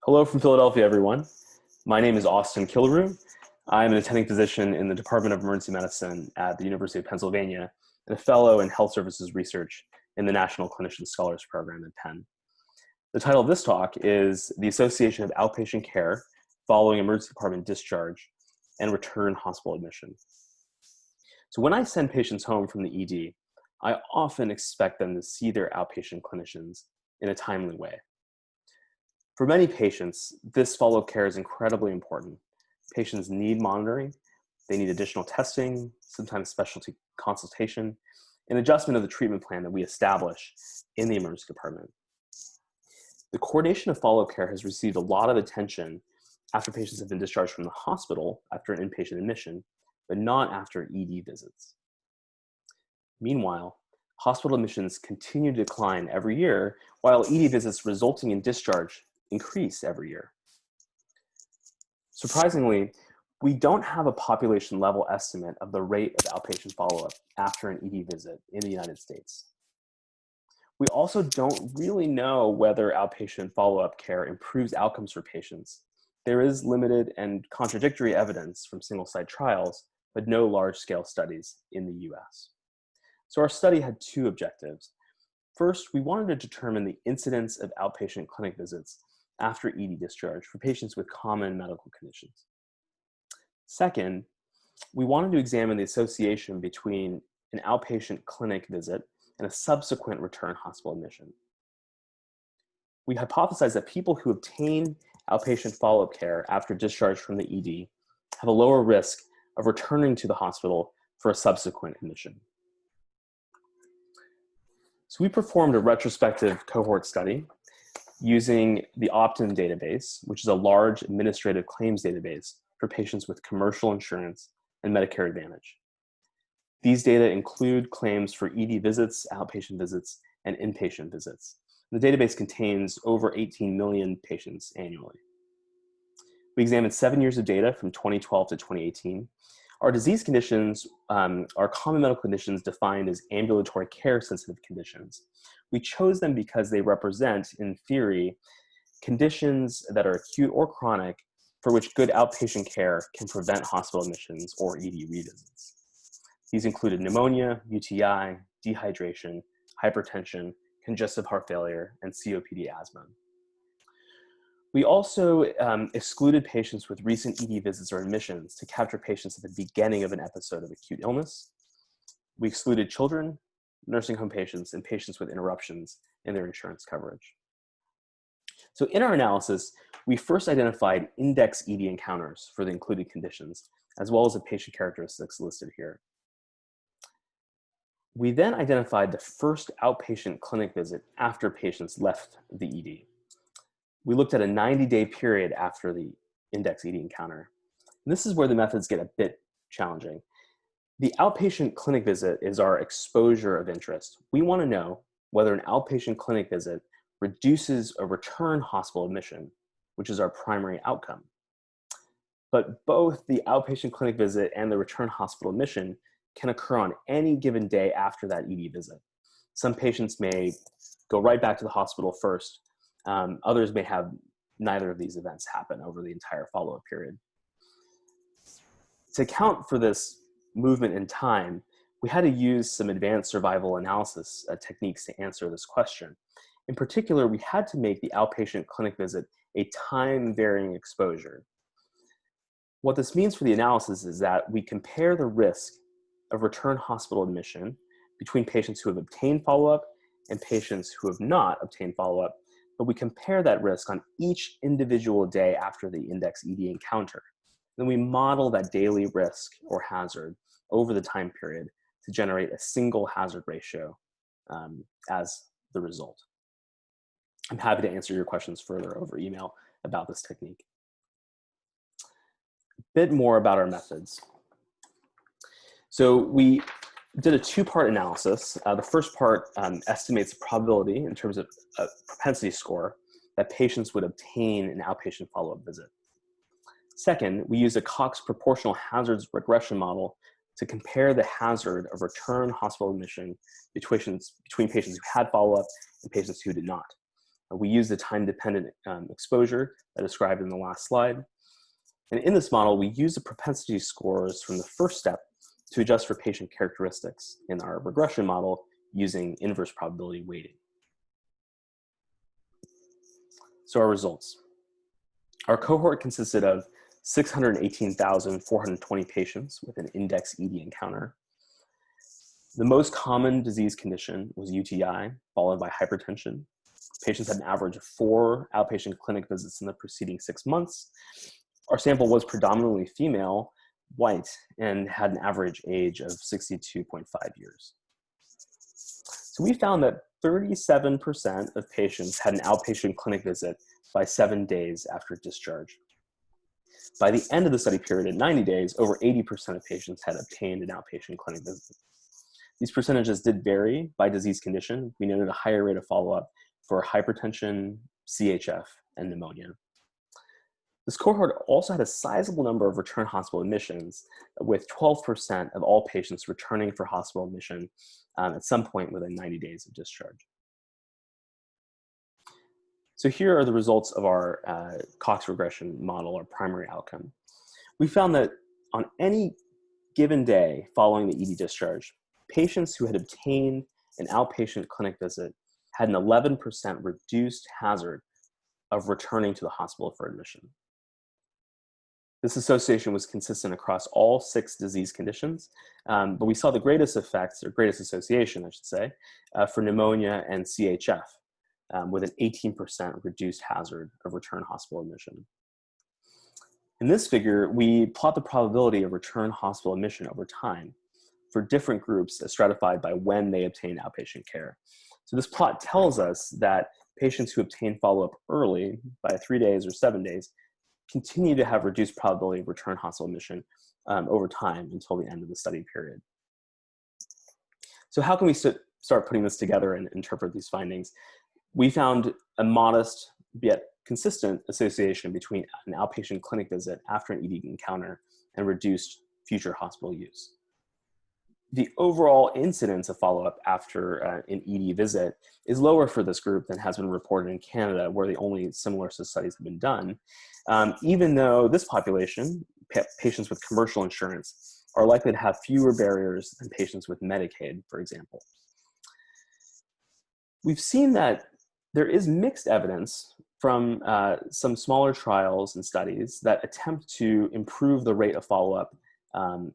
Hello from Philadelphia, everyone. My name is Austin Kilaru. I'm an attending physician in the Department of Emergency Medicine at the University of Pennsylvania and a fellow in health services research in the National Clinician Scholars Program at Penn. The title of this talk is The Association of Outpatient Care Following Emergency Department Discharge and Return Hospital Admission. So when I send patients home from the ED, I often expect them to see their outpatient clinicians in a timely way. For many patients, this follow-up care is incredibly important. Patients need monitoring, they need additional testing, sometimes specialty consultation, and adjustment of the treatment plan that we establish in the emergency department. The coordination of follow-up care has received a lot of attention after patients have been discharged from the hospital after an inpatient admission, but not after ED visits. Meanwhile, hospital admissions continue to decline every year, while ED visits resulting in discharge increase every year. Surprisingly, we don't have a population level estimate of the rate of outpatient follow-up after an ED visit in the United States. We also don't really know whether outpatient follow-up care improves outcomes for patients. There is limited and contradictory evidence from single-site trials, but no large-scale studies in the US. So our study had two objectives. First, we wanted to determine the incidence of outpatient clinic visits after ED discharge for patients with common medical conditions. Second, we wanted to examine the association between an outpatient clinic visit and a subsequent return hospital admission. We hypothesized that people who obtain outpatient follow-up care after discharge from the ED have a lower risk of returning to the hospital for a subsequent admission. So we performed a retrospective cohort study using the Optum database, which is a large administrative claims database for patients with commercial insurance and Medicare Advantage. These data include claims for ED visits, outpatient visits, and inpatient visits. The database contains over 18 million patients annually. We examined 7 years of data from 2012 to 2018. Our disease conditions are common medical conditions defined as ambulatory care sensitive conditions. We chose them because they represent, in theory, conditions that are acute or chronic for which good outpatient care can prevent hospital admissions or ED revisits. These included pneumonia, UTI, dehydration, hypertension, congestive heart failure, and COPD asthma. We also excluded patients with recent ED visits or admissions to capture patients at the beginning of an episode of acute illness. We excluded children, nursing home patients, and patients with interruptions in their insurance coverage. So in our analysis, we first identified index ED encounters for the included conditions, as well as the patient characteristics listed here. We then identified the first outpatient clinic visit after patients left the ED. We looked at a 90-day period after the index ED encounter. And this is where the methods get a bit challenging. The outpatient clinic visit is our exposure of interest. We want to know whether an outpatient clinic visit reduces a return hospital admission, which is our primary outcome. But both the outpatient clinic visit and the return hospital admission can occur on any given day after that ED visit. Some patients may go right back to the hospital first. Others may have neither of these events happen over the entire follow-up period. To account for this movement in time, we had to use some advanced survival analysis techniques to answer this question. In particular, we had to make the outpatient clinic visit a time-varying exposure. What this means for the analysis is that we compare the risk of return hospital admission between patients who have obtained follow-up and patients who have not obtained follow-up, but we compare that risk on each individual day after the index ED encounter. Then we model that daily risk or hazard over the time period to generate a single hazard ratio as the result. I'm happy to answer your questions further over email about this technique. A bit more about our methods. So we did a two-part analysis. The first part estimates the probability in terms of a propensity score that patients would obtain an outpatient follow-up visit. Second, we used a Cox proportional hazards regression model to compare the hazard of return hospital admission between patients who had follow-up and patients who did not. We use the time-dependent exposure that I described in the last slide. And in this model, we use the propensity scores from the first step to adjust for patient characteristics in our regression model using inverse probability weighting. So our results. Our cohort consisted of 618,420 patients with an index ED encounter. The most common disease condition was UTI, followed by hypertension. Patients had an average of 4 outpatient clinic visits in the preceding 6 months. Our sample was predominantly female, white, and had an average age of 62.5 years. So we found that 37% of patients had an outpatient clinic visit by 7 days after discharge. By the end of the study period at 90 days, over 80% of patients had obtained an outpatient clinic visit. These percentages did vary by disease condition. We noted a higher rate of follow-up for hypertension, CHF, and pneumonia. This cohort also had a sizable number of return hospital admissions, with 12% of all patients returning for hospital admission at some point within 90 days of discharge. So here are the results of our Cox regression model, our primary outcome. We found that on any given day following the ED discharge, patients who had obtained an outpatient clinic visit had an 11% reduced hazard of returning to the hospital for admission. This association was consistent across all 6 disease conditions, but we saw the greatest effects, or greatest association, I should say, for pneumonia and CHF, with an 18% reduced hazard of return hospital admission. In this figure, we plot the probability of return hospital admission over time for different groups as stratified by when they obtained outpatient care. So this plot tells us that patients who obtain follow-up early, by 3 days or 7 days, continue to have reduced probability of return hospital admission over time until the end of the study period. So how can we start putting this together and interpret these findings? We found a modest yet consistent association between an outpatient clinic visit after an ED encounter and reduced future hospital use. The overall incidence of follow-up after an ED visit is lower for this group than has been reported in Canada, where the only similar studies have been done, even though this population, patients with commercial insurance, are likely to have fewer barriers than patients with Medicaid, for example. We've seen that there is mixed evidence from some smaller trials and studies that attempt to improve the rate of follow-up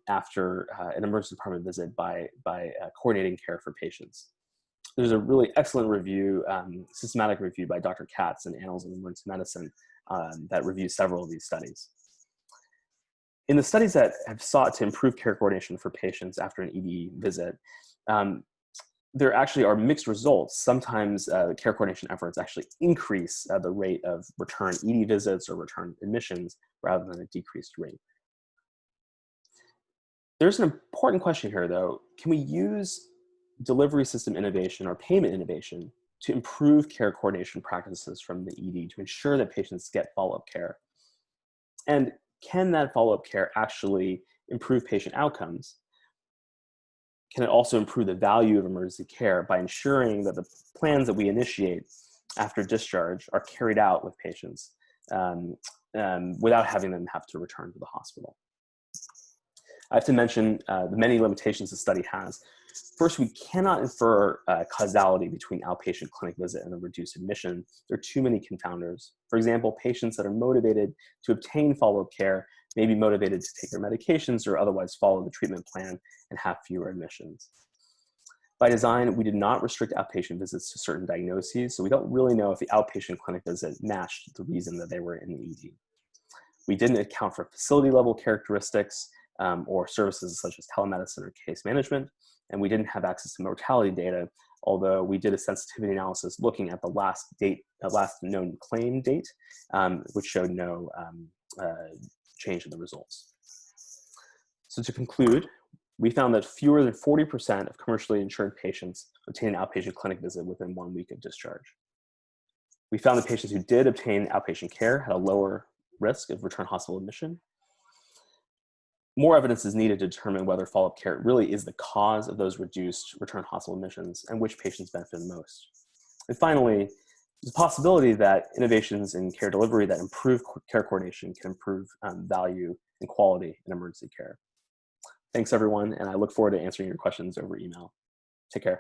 after an emergency department visit by coordinating care for patients. There's a really excellent review, systematic review by Dr. Katz in Annals of Emergency Medicine that reviews several of these studies. In the studies that have sought to improve care coordination for patients after an ED visit, there actually are mixed results. Sometimes the care coordination efforts actually increase the rate of return ED visits or return admissions rather than a decreased rate. There's an important question here, though. Can we use delivery system innovation or payment innovation to improve care coordination practices from the ED to ensure that patients get follow-up care? And can that follow-up care actually improve patient outcomes? Can it also improve the value of emergency care by ensuring that the plans that we initiate after discharge are carried out with patients without having them have to return to the hospital? I have to mention the many limitations the study has. First, we cannot infer causality between outpatient clinic visit and a reduced admission. There are too many confounders. For example, patients that are motivated to obtain follow-up care may be motivated to take their medications or otherwise follow the treatment plan and have fewer admissions. By design, we did not restrict outpatient visits to certain diagnoses, so we don't really know if the outpatient clinic visit matched the reason that they were in the ED. We didn't account for facility-level characteristics or services such as telemedicine or case management, and we didn't have access to mortality data, although we did a sensitivity analysis looking at the last known claim date, which showed no change in the results. So to conclude, we found that fewer than 40% of commercially insured patients obtained an outpatient clinic visit within 1 week of discharge. We found that patients who did obtain outpatient care had a lower risk of return hospital admission. More evidence is needed to determine whether follow-up care really is the cause of those reduced return hospital admissions and which patients benefit the most. And finally, there's a possibility that innovations in care delivery that improve care coordination can improve value and quality in emergency care. Thanks, everyone, and I look forward to answering your questions over email. Take care.